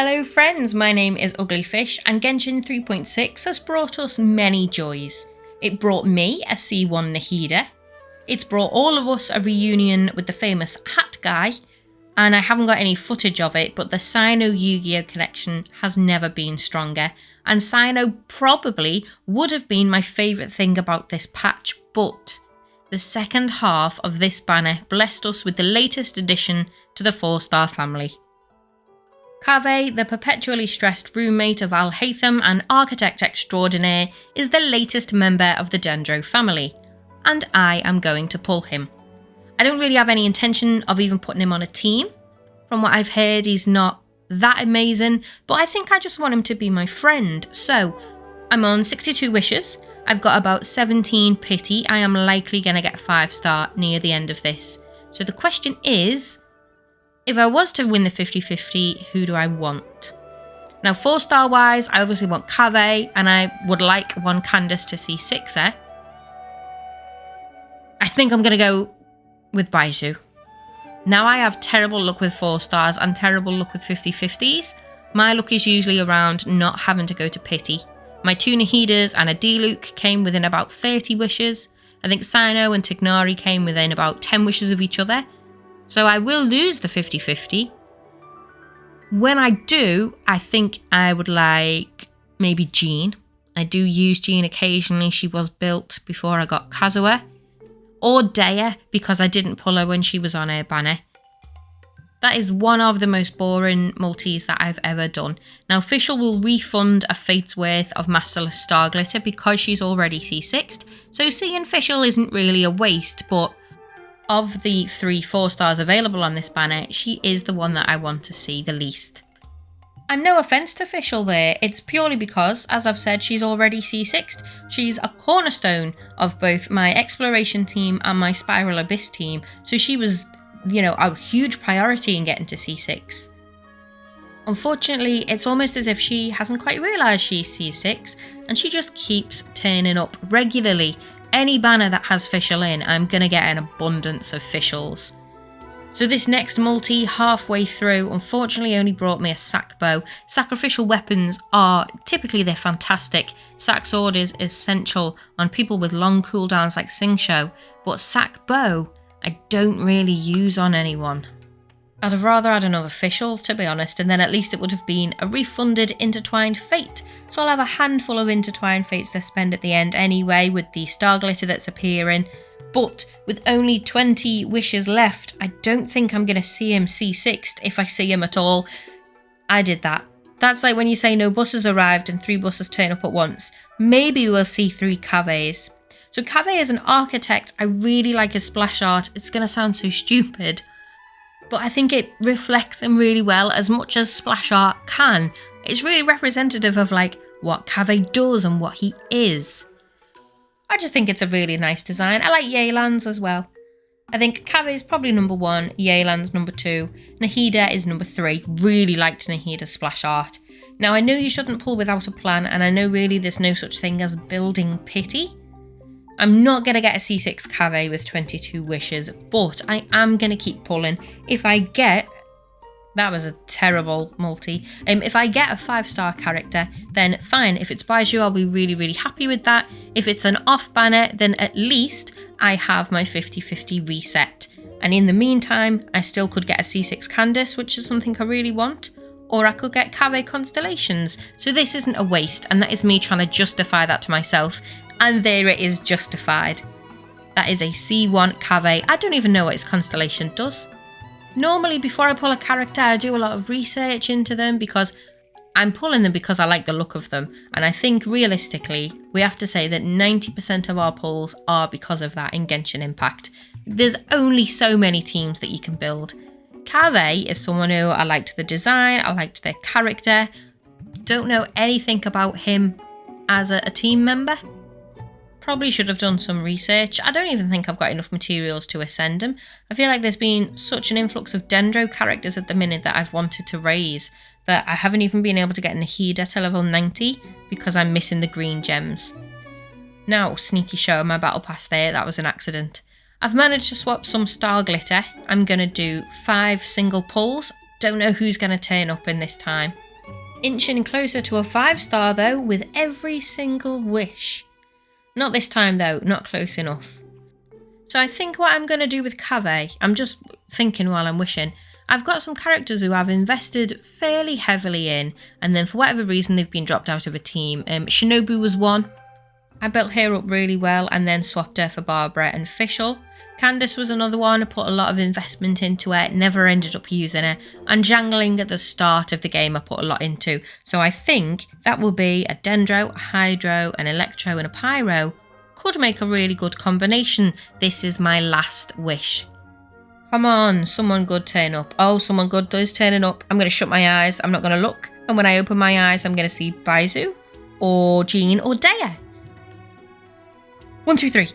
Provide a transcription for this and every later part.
Hello friends, my name is Uglyfish and Genshin 3.6 has brought us many joys. It brought me a C1 Nahida, it's brought all of us a reunion with the famous Hat Guy, and I haven't got any footage of it, but the Sino Yu-Gi-Oh connection has never been stronger, and Sino probably would have been my favourite thing about this patch, but the second half of this banner blessed us with the latest addition to the 4-star family. Kaveh, the perpetually stressed roommate of Al Haytham and architect extraordinaire, is the latest member of the Dendro family, and I am going to pull him. I don't really have any intention of even putting him on a team. From what I've heard, he's not that amazing, but I think I just want him to be my friend. So, I'm on 62 wishes, I've got about 17 pity, I am likely going to get a 5-star near the end of this. So the question is, if I was to win the 50-50, who do I want? Now 4-star wise, I obviously want Kaveh, and I would like one Candace to see 6er. I think I'm going to go with Baiju. Now I have terrible luck with 4 stars and terrible luck with 50-50s. My luck is usually around not having to go to pity. My 2 Nahidas and a Diluc came within about 30 wishes. I think Sino and Tignari came within about 10 wishes of each other. So I will lose the 50-50. When I do, I think I would like maybe Jean. I do use Jean occasionally. She was built before I got Kazuha. Or Dea, because I didn't pull her when she was on her banner. That is one of the most boring multis that I've ever done. Now Fischl will refund a Fate's worth of Masterless Star Glitter because she's already C6'd. So seeing Fischl isn't really a waste, but of the 3 4-stars available on this banner, she is the one that I want to see the least. And no offence to Fischl there, it's purely because, as I've said, she's already C6'd. She's a cornerstone of both my Exploration team and my Spiral Abyss team, so she was, a huge priority in getting to C6. Unfortunately, it's almost as if she hasn't quite realised she's C6, and she just keeps turning up regularly. Any banner that has Fischl in, I'm going to get an abundance of Fischls. So this next multi, halfway through, unfortunately only brought me a sack bow. Sacrificial weapons are, typically they're fantastic. Sack sword is essential on people with long cooldowns like Singsho, but sack bow, I don't really use on anyone. I'd have rather had another Fischl, to be honest, and then at least it would have been a refunded Intertwined Fate. So I'll have a handful of Intertwined Fates to spend at the end anyway with the Star Glitter that's appearing. But with only 20 wishes left, I don't think I'm going to see him C6'd if I see him at all. I did that. That's like when you say no buses arrived and 3 buses turn up at once. Maybe we'll see 3 Kavehs. So Kaveh is an architect. I really like his splash art. It's going to sound so stupid, but I think it reflects him really well, as much as splash art can. It's really representative of what Kaveh does and what he is. I just think it's a really nice design. I like Yelan's as well. I think Kaveh is probably number 1, Yelan's number 2, Nahida is number 3. Really liked Nahida's splash art. Now I know you shouldn't pull without a plan, and I know really there's no such thing as building pity. I'm not going to get a C6 Kaveh with 22 wishes, but I am going to keep pulling. If I get... That was a terrible multi. If I get a 5-star character, then fine. If it's Baiju, I'll be really, really happy with that. If it's an off banner, then at least I have my 50-50 reset. And in the meantime, I still could get a C6 Candace, which is something I really want. Or I could get Kaveh Constellations. So this isn't a waste, and that is me trying to justify that to myself. And there it is, justified. That is a C1 Kaveh. I don't even know what his constellation does. Normally, before I pull a character, I do a lot of research into them because I'm pulling them because I like the look of them. And I think realistically, we have to say that 90% of our pulls are because of that in Genshin Impact. There's only so many teams that you can build. Kaveh is someone who I liked the design, I liked their character. Don't know anything about him as a team member. Probably should have done some research. I don't even think I've got enough materials to ascend him. I feel like there's been such an influx of Dendro characters at the minute that I've wanted to raise that I haven't even been able to get Nahida to level 90 because I'm missing the green gems. Now, sneaky show my battle pass there, that was an accident. I've managed to swap some Star Glitter. I'm going to do 5 single pulls. Don't know who's going to turn up in this time. Inching closer to a 5-star though with every single wish. Not this time though, not close enough. So I think what I'm going to do with Kaveh, I'm just thinking while I'm wishing, I've got some characters who I've invested fairly heavily in, and then for whatever reason they've been dropped out of a team. Shinobu was one. I built her up really well and then swapped her for Barbara and Fischl. Candice was another one. I put a lot of investment into her, never ended up using her. And Jangling at the start of the game I put a lot into. So I think that will be a Dendro, a Hydro, an Electro and a Pyro. Could make a really good combination. This is my last wish. Come on, someone good turn up. Oh, someone good does turning up. I'm going to shut my eyes. I'm not going to look. And when I open my eyes, I'm going to see Baizu or Jean or Dea. 1, 2, 3.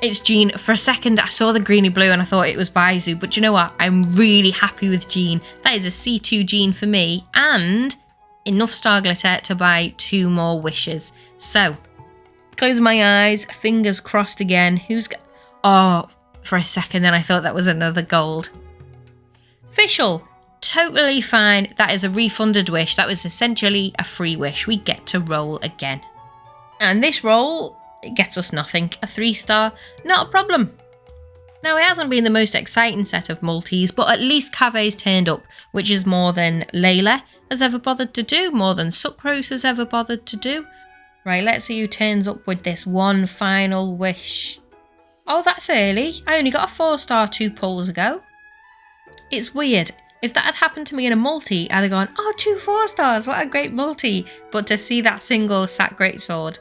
It's Jean. For a second, I saw the greeny blue and I thought it was Baizu. But you know what? I'm really happy with Jean. That is a C2 Jean for me. And enough star glitter to buy 2 more wishes. So, close my eyes. Fingers crossed again. Oh, for a second then I thought that was another gold. Fischl. Totally fine. That is a refunded wish. That was essentially a free wish. We get to roll again. And this roll... it gets us nothing. A 3-star, not a problem. Now, it hasn't been the most exciting set of multis, but at least Kaveh's turned up, which is more than Layla has ever bothered to do, more than Sucrose has ever bothered to do. Right, let's see who turns up with this one final wish. Oh, that's early. I only got a 4-star 2 pulls ago. It's weird. If that had happened to me in a multi, I'd have gone, oh, 2 4-stars, what a great multi. But to see that single Sat Greatsword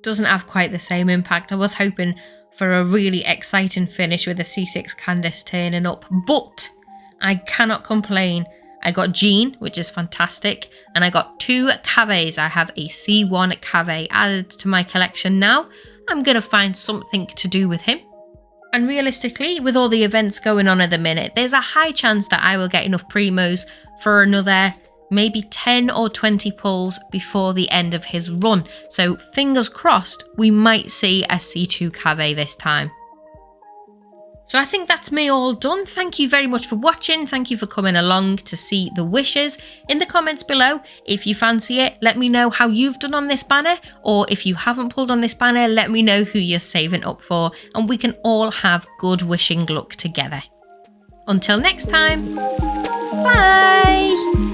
doesn't have quite the same impact. I was hoping for a really exciting finish with a C6 Candice turning up, but I cannot complain. I got Jean, which is fantastic, and I got 2 Kavehs. I have a C1 Kaveh added to my collection now. I'm going to find something to do with him. And realistically, with all the events going on at the minute, there's a high chance that I will get enough primos for another maybe 10 or 20 pulls before the end of his run. So fingers crossed, we might see a C2 Kaveh this time. So I think that's me all done. Thank you very much for watching. Thank you for coming along to see the wishes. In the comments below, if you fancy it, let me know how you've done on this banner. Or if you haven't pulled on this banner, let me know who you're saving up for. And we can all have good wishing luck together. Until next time, bye!